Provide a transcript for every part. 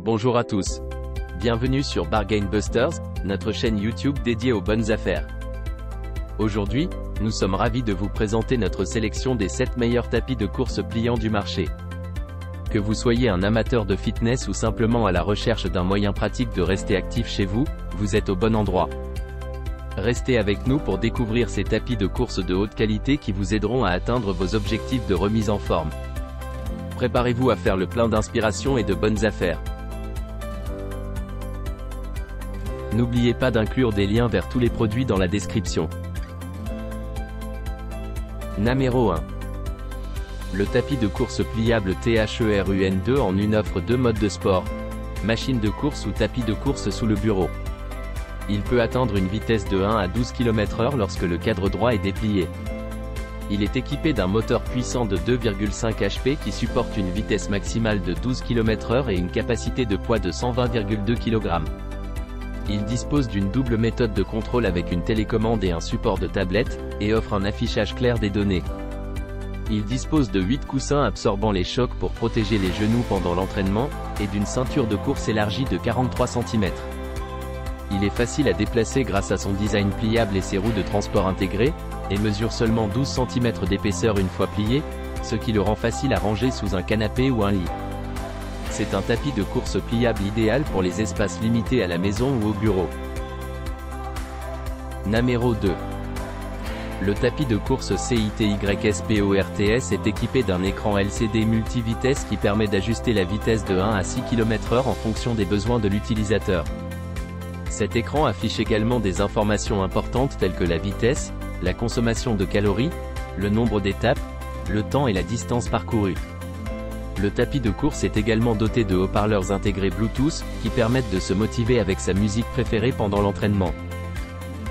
Bonjour à tous. Bienvenue sur Bargain Busters, notre chaîne YouTube dédiée aux bonnes affaires. Aujourd'hui, nous sommes ravis de vous présenter notre sélection des 7 meilleurs tapis de course pliants du marché. Que vous soyez un amateur de fitness ou simplement à la recherche d'un moyen pratique de rester actif chez vous, vous êtes au bon endroit. Restez avec nous pour découvrir ces tapis de course de haute qualité qui vous aideront à atteindre vos objectifs de remise en forme. Préparez-vous à faire le plein d'inspiration et de bonnes affaires. N'oubliez pas d'inclure des liens vers tous les produits dans la description. Numéro 1. Le tapis de course pliable THERUN2 en une offre 2 modes de sport, machine de course ou tapis de course sous le bureau. Il peut atteindre une vitesse de 1 à 12 km/h lorsque le cadre droit est déplié. Il est équipé d'un moteur puissant de 2,5 HP qui supporte une vitesse maximale de 12 km/h et une capacité de poids de 120,2 kg. Il dispose d'une double méthode de contrôle avec une télécommande et un support de tablette, et offre un affichage clair des données. Il dispose de 8 coussins absorbant les chocs pour protéger les genoux pendant l'entraînement, et d'une ceinture de course élargie de 43 cm. Il est facile à déplacer grâce à son design pliable et ses roues de transport intégrées, et mesure seulement 12 cm d'épaisseur une fois plié, ce qui le rend facile à ranger sous un canapé ou un lit. C'est un tapis de course pliable idéal pour les espaces limités à la maison ou au bureau. Numéro 2. Le tapis de course CITYSPORTS est équipé d'un écran LCD multivitesse qui permet d'ajuster la vitesse de 1 à 6 km/h en fonction des besoins de l'utilisateur. Cet écran affiche également des informations importantes telles que la vitesse, la consommation de calories, le nombre d'étapes, le temps et la distance parcourue. Le tapis de course est également doté de haut-parleurs intégrés Bluetooth, qui permettent de se motiver avec sa musique préférée pendant l'entraînement.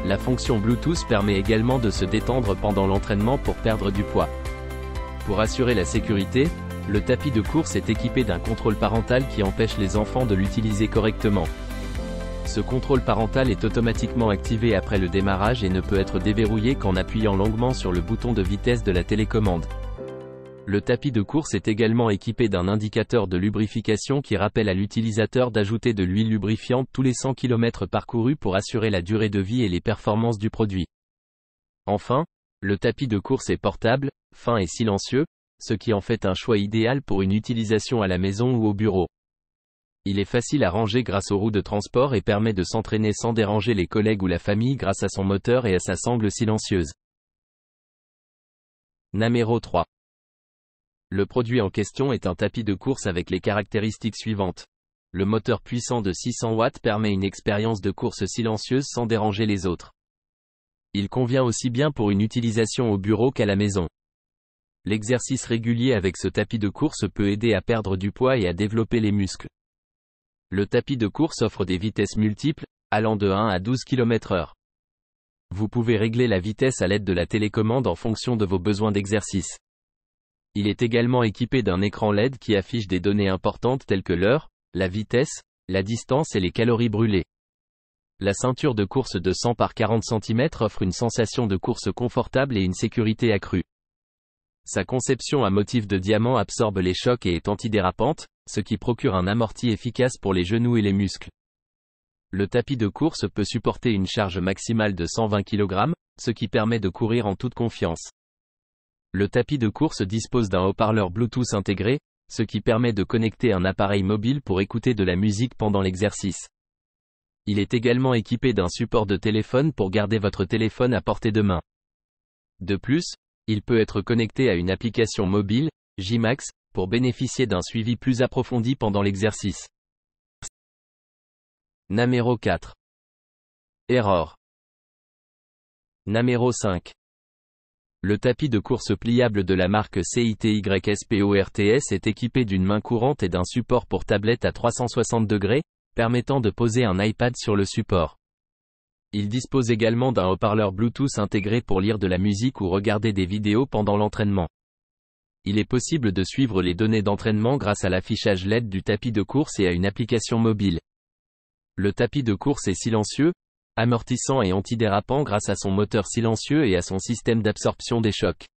La fonction Bluetooth permet également de se détendre pendant l'entraînement pour perdre du poids. Pour assurer la sécurité, le tapis de course est équipé d'un contrôle parental qui empêche les enfants de l'utiliser correctement. Ce contrôle parental est automatiquement activé après le démarrage et ne peut être déverrouillé qu'en appuyant longuement sur le bouton de vitesse de la télécommande. Le tapis de course est également équipé d'un indicateur de lubrification qui rappelle à l'utilisateur d'ajouter de l'huile lubrifiante tous les 100 km parcourus pour assurer la durée de vie et les performances du produit. Enfin, le tapis de course est portable, fin et silencieux, ce qui en fait un choix idéal pour une utilisation à la maison ou au bureau. Il est facile à ranger grâce aux roues de transport et permet de s'entraîner sans déranger les collègues ou la famille grâce à son moteur et à sa sangle silencieuse. Numéro 3. Le produit en question est un tapis de course avec les caractéristiques suivantes. Le moteur puissant de 600 watts permet une expérience de course silencieuse sans déranger les autres. Il convient aussi bien pour une utilisation au bureau qu'à la maison. L'exercice régulier avec ce tapis de course peut aider à perdre du poids et à développer les muscles. Le tapis de course offre des vitesses multiples, allant de 1 à 12 km/h. Vous pouvez régler la vitesse à l'aide de la télécommande en fonction de vos besoins d'exercice. Il est également équipé d'un écran LED qui affiche des données importantes telles que l'heure, la vitesse, la distance et les calories brûlées. La ceinture de course de 100 par 40 cm offre une sensation de course confortable et une sécurité accrue. Sa conception à motif de diamant absorbe les chocs et est antidérapante, ce qui procure un amorti efficace pour les genoux et les muscles. Le tapis de course peut supporter une charge maximale de 120 kg, ce qui permet de courir en toute confiance. Le tapis de course dispose d'un haut-parleur Bluetooth intégré, ce qui permet de connecter un appareil mobile pour écouter de la musique pendant l'exercice. Il est également équipé d'un support de téléphone pour garder votre téléphone à portée de main. De plus, il peut être connecté à une application mobile, J-Max, pour bénéficier d'un suivi plus approfondi pendant l'exercice. Numéro 4. Error. Numéro 5. Le tapis de course pliable de la marque CITYSPORTS est équipé d'une main courante et d'un support pour tablette à 360 degrés, permettant de poser un iPad sur le support. Il dispose également d'un haut-parleur Bluetooth intégré pour lire de la musique ou regarder des vidéos pendant l'entraînement. Il est possible de suivre les données d'entraînement grâce à l'affichage LED du tapis de course et à une application mobile. Le tapis de course est silencieux, amortissant et antidérapant grâce à son moteur silencieux et à son système d'absorption des chocs.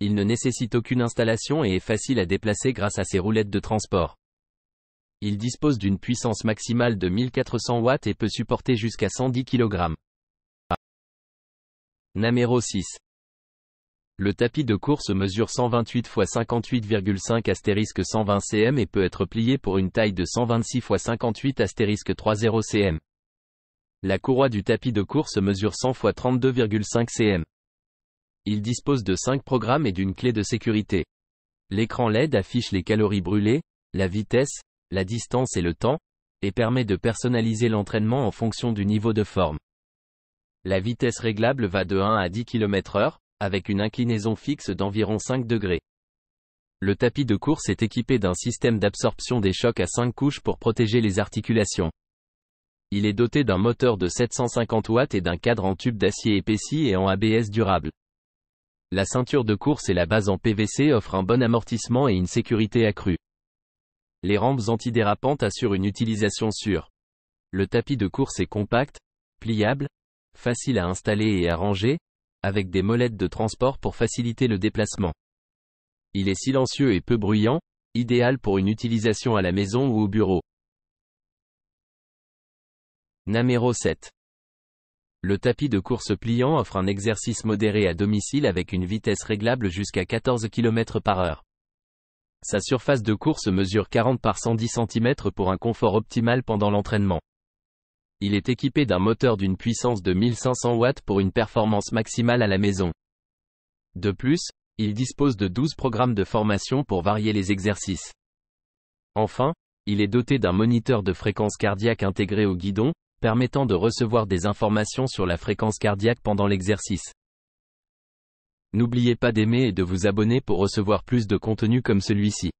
Il ne nécessite aucune installation et est facile à déplacer grâce à ses roulettes de transport. Il dispose d'une puissance maximale de 1400 watts et peut supporter jusqu'à 110 kg. Numéro 6. Le tapis de course mesure 128 x 58,5 * 120 cm et peut être plié pour une taille de 126 x 58 * 30 cm. La courroie du tapis de course mesure 100 x 32,5 cm. Il dispose de 5 programmes et d'une clé de sécurité. L'écran LED affiche les calories brûlées, la vitesse, la distance et le temps, et permet de personnaliser l'entraînement en fonction du niveau de forme. La vitesse réglable va de 1 à 10 km/h, avec une inclinaison fixe d'environ 5 degrés. Le tapis de course est équipé d'un système d'absorption des chocs à 5 couches pour protéger les articulations. Il est doté d'un moteur de 750 watts et d'un cadre en tube d'acier épaissi et en ABS durable. La ceinture de course et la base en PVC offrent un bon amortissement et une sécurité accrue. Les rampes antidérapantes assurent une utilisation sûre. Le tapis de course est compact, pliable, facile à installer et à ranger, avec des molettes de transport pour faciliter le déplacement. Il est silencieux et peu bruyant, idéal pour une utilisation à la maison ou au bureau. Numéro 7. Le tapis de course pliant offre un exercice modéré à domicile avec une vitesse réglable jusqu'à 14 km/h. Sa surface de course mesure 40 par 110 cm pour un confort optimal pendant l'entraînement. Il est équipé d'un moteur d'une puissance de 1500 watts pour une performance maximale à la maison. De plus, il dispose de 12 programmes de formation pour varier les exercices. Enfin, il est doté d'un moniteur de fréquence cardiaque intégré au guidon, permettant de recevoir des informations sur la fréquence cardiaque pendant l'exercice. N'oubliez pas d'aimer et de vous abonner pour recevoir plus de contenu comme celui-ci.